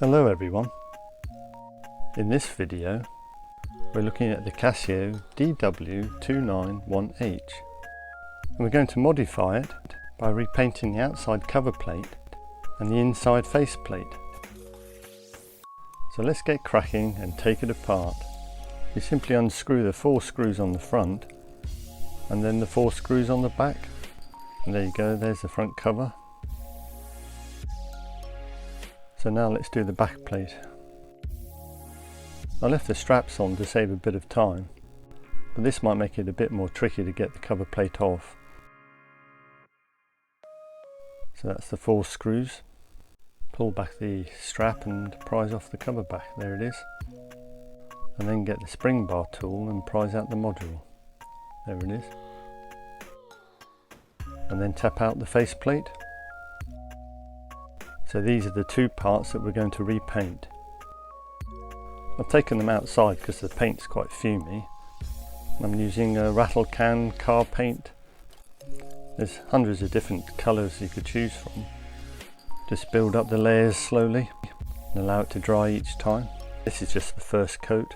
Hello everyone. In this video we're looking at the Casio DW-291H and we're going to modify it by repainting the outside cover plate and the inside face plate. So let's get cracking and take it apart. You simply unscrew the 4 screws on the front and then the 4 screws on the back, and there you go, there's the front cover. So now let's do the back plate. I left the straps on to save a bit of time, but this might make it a bit more tricky to get the cover plate off. So that's the 4 screws. Pull back the strap and prise off the cover back, there it is. And then get the spring bar tool and prise out the module. There it is. And then tap out the face plate. So these are the 2 parts that we're going to repaint. I've taken them outside because the paint's quite fumy. I'm using a rattle can car paint. There's hundreds of different colours you could choose from. Just build up the layers slowly and allow it to dry each time. This is just the first coat.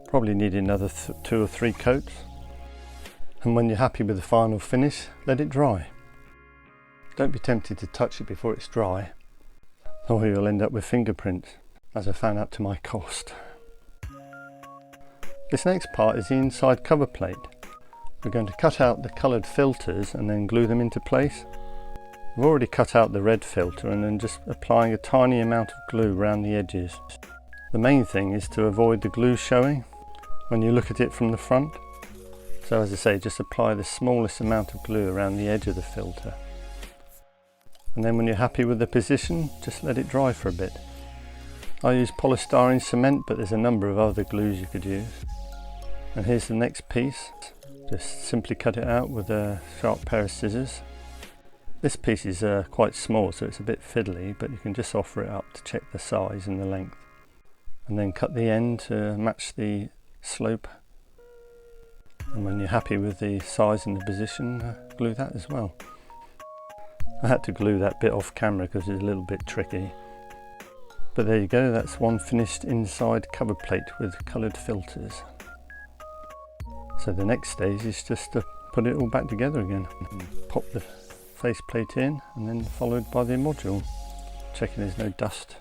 Probably need another 2 or 3 coats. And when you're happy with the final finish, let it dry. Don't be tempted to touch it before it's dry, or you'll end up with fingerprints, as I found out to my cost. This next part is the inside cover plate. We're going to cut out the coloured filters and then glue them into place. I've already cut out the red filter and then just applying a tiny amount of glue around the edges. The main thing is to avoid the glue showing when you look at it from the front. So as I say, just apply the smallest amount of glue around the edge of the filter. And then when you're happy with the position, just let it dry for a bit. I use polystyrene cement, but there's a number of other glues you could use. And here's the next piece. Just simply cut it out with a sharp pair of scissors. This piece is quite small, so it's a bit fiddly, but you can just offer it up to check the size and the length. And then cut the end to match the slope. And when you're happy with the size and the position, glue that as well. I had to glue that bit off camera because it's a little bit tricky. But there you go, that's one finished inside cover plate with coloured filters. So the next stage is just to put it all back together again. Pop the face plate in and then followed by the module. Checking there's no dust,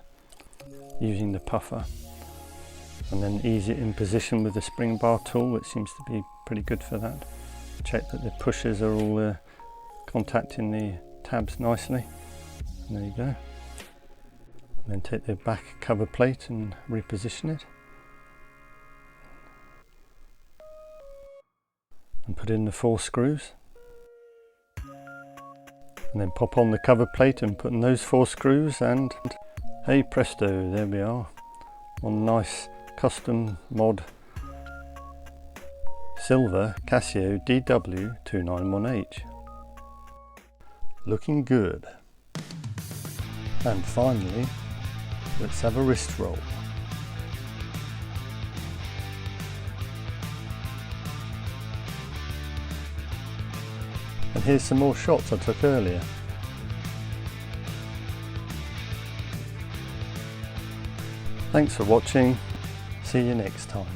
using the puffer. And then ease it in position with the spring bar tool, which seems to be pretty good for that. Check that the pushers are all contacting the tabs nicely. And there you go. And then take the back cover plate and reposition it. And put in the 4 screws. And then pop on the cover plate and put in those 4 screws, and hey presto, there we are. One nice custom mod silver Casio DW-291H. Looking good. And finally, let's have a wrist roll. And here's some more shots I took earlier. Thanks for watching. See you next time.